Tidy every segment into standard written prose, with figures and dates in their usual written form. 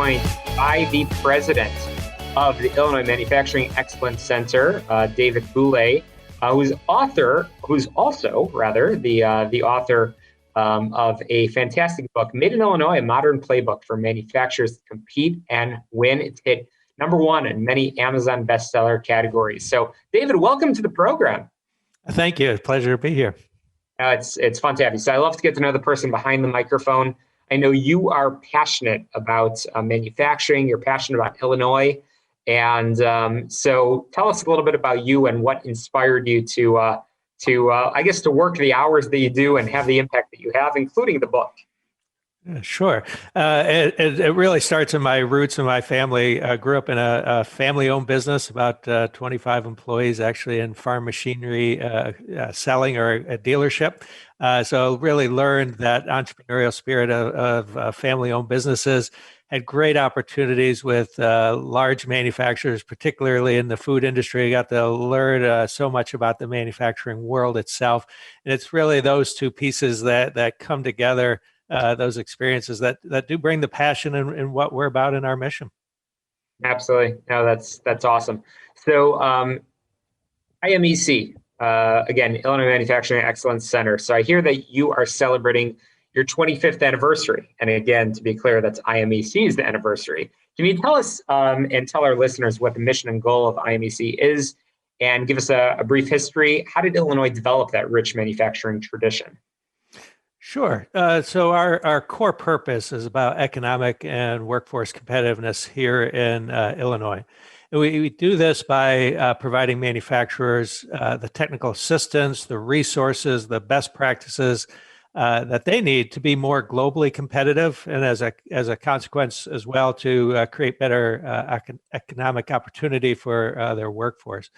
joined by the president of the Illinois Manufacturing Excellence Center, David Boulay, who's also the author of a fantastic book, Made in Illinois, a modern playbook for manufacturers to compete and win. It's hit number one in many Amazon bestseller categories. So, David, welcome to the program. Thank you. It's a pleasure to be here. It's fun to have you. So I love to get to know the person behind the microphone. I know you are passionate about manufacturing. You're passionate about Illinois. And so tell us a little bit about you and what inspired you to work the hours that you do and have the impact that you have, including the book. Sure. It really starts in my roots and my family. I grew up in a family-owned business, about 25 employees actually in farm machinery selling or a dealership. So really learned that entrepreneurial spirit of family-owned businesses. Had great opportunities with large manufacturers, particularly in the food industry. Got to learn so much about the manufacturing world itself. And it's really those two pieces that come together, those experiences that do bring the passion in what we're about in our mission. Absolutely. No, that's awesome. So IMEC, again, Illinois Manufacturing Excellence Center. So I hear that you are celebrating your 25th anniversary. And again, to be clear, that's IMEC's anniversary. Can you tell us and tell our listeners what the mission and goal of IMEC is and give us a brief history? How did Illinois develop that rich manufacturing tradition? Sure. So our core purpose is about economic and workforce competitiveness here in Illinois. And we do this by providing manufacturers the technical assistance, the resources, the best practices that they need to be more globally competitive, and as a consequence as well to create better economic opportunity for their workforce.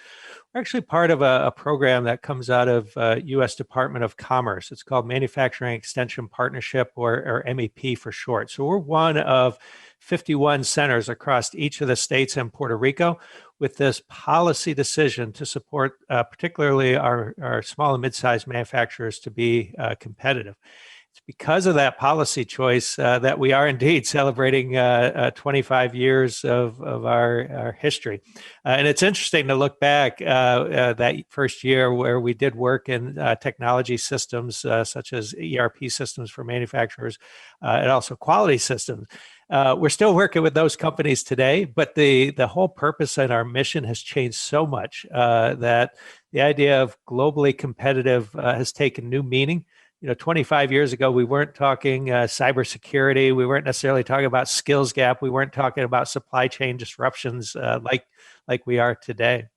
We're actually part of a program that comes out of U.S. Department of Commerce. It's called Manufacturing Extension Partnership, or MEP for short. So we're one of 51 centers across each of the states and Puerto Rico with this policy decision to support particularly our small and mid-sized manufacturers to be competitive. It's because of that policy choice that we are indeed celebrating 25 years of our history. And it's interesting to look back that first year where we did work in technology systems such as ERP systems for manufacturers and also quality systems. We're still working with those companies today, but the whole purpose and our mission has changed so much that the idea of globally competitive has taken new meaning. 25 years ago, we weren't talking cybersecurity. We weren't necessarily talking about skills gap. We weren't talking about supply chain disruptions like we are today.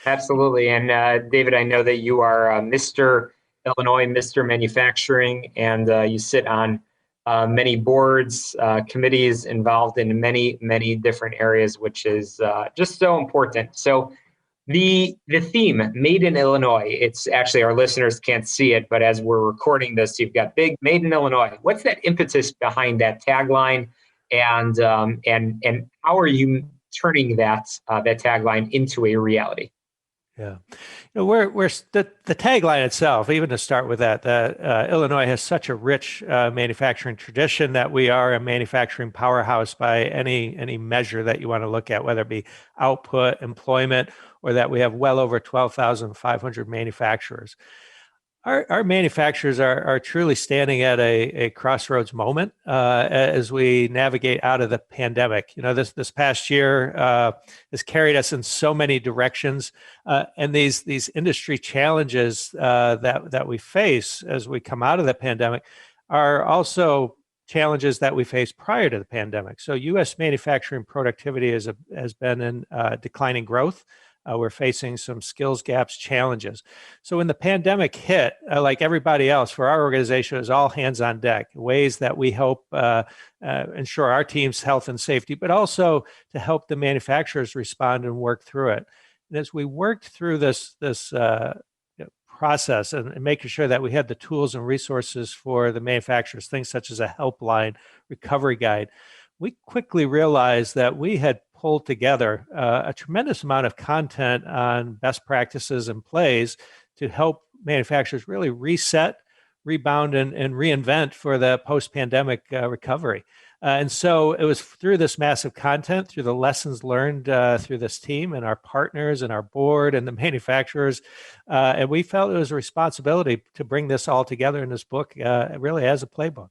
Absolutely. And David, I know that you are Mr. Illinois, Mr. Manufacturing, and you sit on many boards, committees involved in many, many different areas, which is just so important. So the theme, Made in Illinois, it's actually, our listeners can't see it, but as we're recording this, you've got big Made in Illinois. What's that impetus behind that tagline, and how are you turning that tagline into a reality? Yeah, we're the tagline itself. Even to start with that Illinois has such a rich manufacturing tradition that we are a manufacturing powerhouse by any measure that you want to look at, whether it be output, employment, or that we have well over 12,500 manufacturers. Our manufacturers are truly standing at a crossroads moment as we navigate out of the pandemic. This past year has carried us in so many directions, and these industry challenges that we face as we come out of the pandemic are also challenges that we faced prior to the pandemic. So U.S. manufacturing productivity has been in declining growth. We're facing some skills gaps challenges. So when the pandemic hit, like everybody else, for our organization, it was all hands on deck, ways that we hope ensure our team's health and safety, but also to help the manufacturers respond and work through it. And as we worked through this process and making sure that we had the tools and resources for the manufacturers, things such as a helpline, recovery guide, we quickly realized that we had pulled together a tremendous amount of content on best practices and plays to help manufacturers really reset, rebound, and reinvent for the post-pandemic recovery. And so it was through this massive content, through the lessons learned through this team and our partners and our board and the manufacturers. And we felt it was a responsibility to bring this all together in this book, really as a playbook.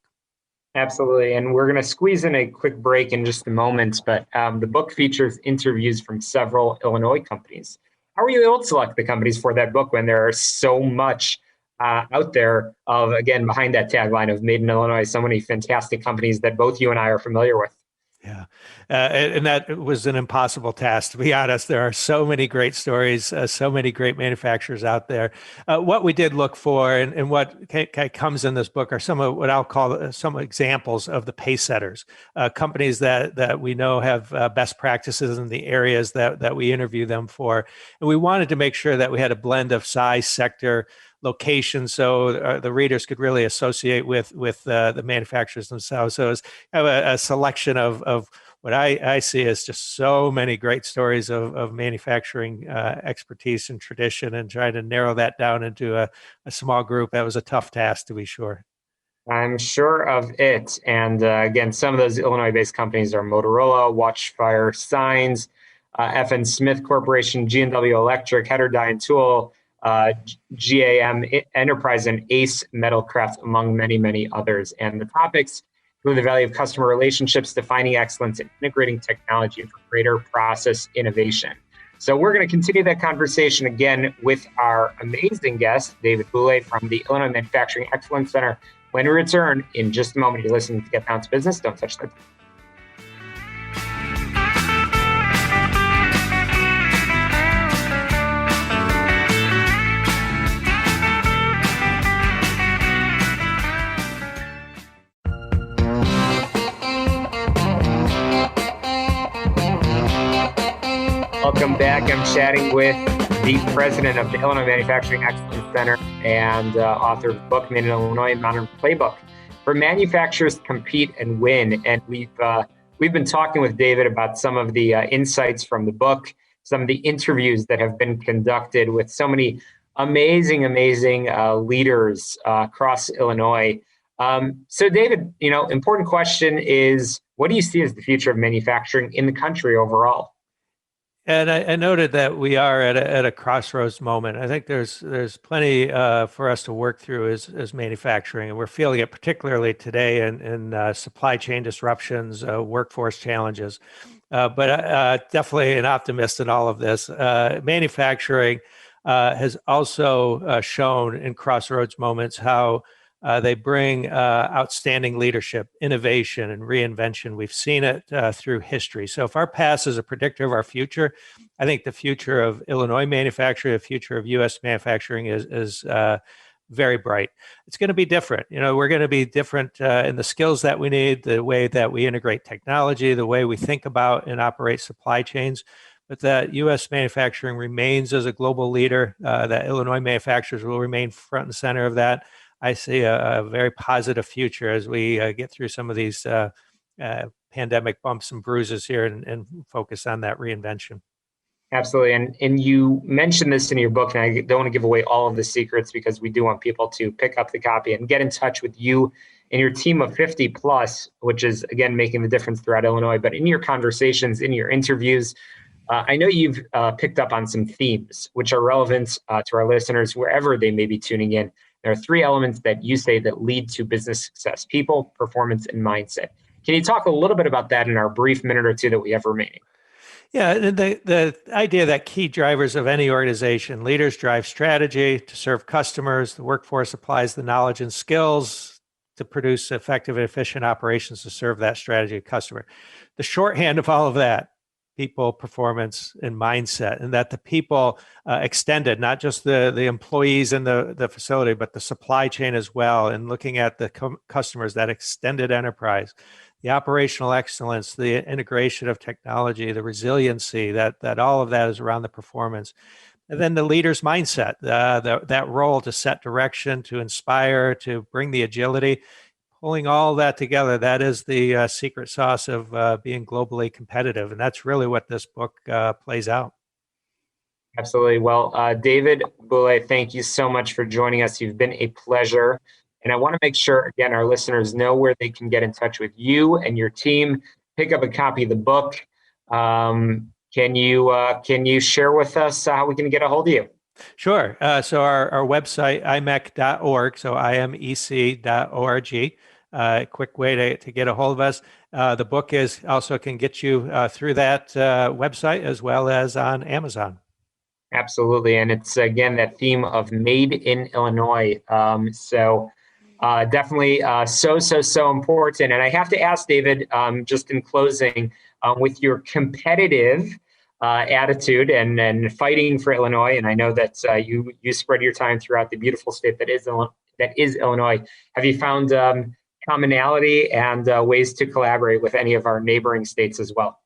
Absolutely. And we're going to squeeze in a quick break in just a moment, but the book features interviews from several Illinois companies. How were you able to select the companies for that book when there are so much out there of, again, behind that tagline of Made in Illinois, so many fantastic companies that both you and I are familiar with? Yeah. And that was an impossible task, to be honest. There are so many great stories, so many great manufacturers out there. What we did look for and what comes in this book are some of what I'll call some examples of the pace setters, companies that we know have best practices in the areas that we interview them for. And we wanted to make sure that we had a blend of size, sector, location, so the readers could really associate with the manufacturers themselves. So it's kind of a selection of what I see as just so many great stories of manufacturing expertise and tradition, and trying to narrow that down into a small group. That was a tough task, to be sure. I'm sure of it. And again, some of those Illinois-based companies are Motorola, Watchfire Signs, FN Smith Corporation, G&W Electric, Hetterdine and Tool, GAM Enterprise, and Ace Metalcraft, among many, many others. And the topics include the value of customer relationships, defining excellence, and integrating technology for greater process innovation. So we're going to continue that conversation again with our amazing guest, David Boulay from the Illinois Manufacturing Excellence Center, when we return in just a moment. You're listening to Get Down to Business. Don't touch that. Welcome back. I'm chatting with the president of the Illinois Manufacturing Excellence Center and author of the book, Made in Illinois, Modern Playbook for Manufacturers to Compete and Win. And we've been talking with David about some of the insights from the book, some of the interviews that have been conducted with so many amazing leaders across Illinois. So David, important question is, what do you see as the future of manufacturing in the country overall? And I noted that we are at a crossroads moment. I think there's plenty for us to work through as manufacturing, and we're feeling it particularly today in supply chain disruptions, workforce challenges. But definitely an optimist in all of this. Manufacturing has also shown in crossroads moments how they bring outstanding leadership, innovation, and reinvention. We've seen it through history. So if our past is a predictor of our future, I think the future of Illinois manufacturing, the future of U.S. manufacturing is very bright. It's going to be different. We're going to be different in the skills that we need, the way that we integrate technology, the way we think about and operate supply chains. But that U.S. manufacturing remains as a global leader, that Illinois manufacturers will remain front and center of that. I see a very positive future as we get through some of these pandemic bumps and bruises here and focus on that reinvention. Absolutely. And you mentioned this in your book, and I don't want to give away all of the secrets because we do want people to pick up the copy and get in touch with you and your team of 50 plus, which is, again, making the difference throughout Illinois. But in your conversations, in your interviews, I know you've picked up on some themes which are relevant to our listeners wherever they may be tuning in. There are three elements that you say that lead to business success: people, performance, and mindset. Can you talk a little bit about that in our brief minute or two that we have remaining? Yeah, and the idea that key drivers of any organization, leaders drive strategy to serve customers, the workforce applies the knowledge and skills to produce effective and efficient operations to serve that strategy of customer. The shorthand of all of that, people, performance, and mindset, and that the people extended, not just the employees in the facility, but the supply chain as well, and looking at the customers, that extended enterprise, the operational excellence, the integration of technology, the resiliency, that all of that is around the performance. And then the leader's mindset, that role to set direction, to inspire, to bring the agility. Pulling all that together, that is the secret sauce of being globally competitive. And that's really what this book plays out. Absolutely. Well, David Boulay, thank you so much for joining us. You've been a pleasure. And I want to make sure, again, our listeners know where they can get in touch with you and your team, pick up a copy of the book. Can you share with us how we can get a hold of you? Sure. So our website, imec.org, so imec.org, a quick way to get a hold of us. The book is also can get you through that website as well as on Amazon. Absolutely. And it's, again, that theme of made in Illinois. Definitely so important. And I have to ask, David, just in closing, with your competitive attitude and fighting for Illinois, and I know that you spread your time throughout the beautiful state that is Illinois. Have you found commonality and ways to collaborate with any of our neighboring states as well?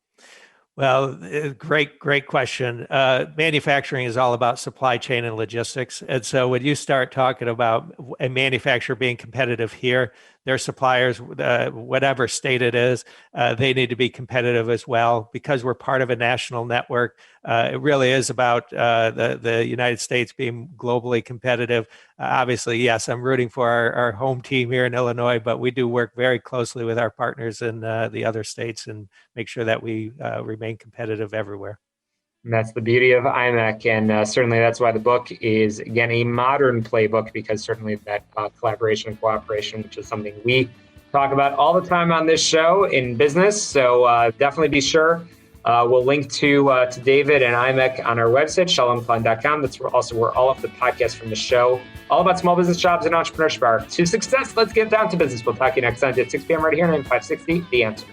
Well, great question. Manufacturing is all about supply chain and logistics. And so when you start talking about a manufacturer being competitive here, their suppliers, whatever state it is, they need to be competitive as well. Because we're part of a national network, it really is about the United States being globally competitive. Obviously, yes, I'm rooting for our home team here in Illinois, but we do work very closely with our partners in the other states and make sure that we remain competitive everywhere. And that's the beauty of IMEC, and certainly that's why the book is, again, a modern playbook, because certainly that collaboration and cooperation, which is something we talk about all the time on this show in business. So definitely be sure. We'll link to David and IMEC on our website, shalomklein.com. That's also where all of the podcasts from the show, all about small business, jobs, and entrepreneurship are. To success, let's get down to business. We'll talk to you next Sunday at 6 p.m. right here on 560 The Answer.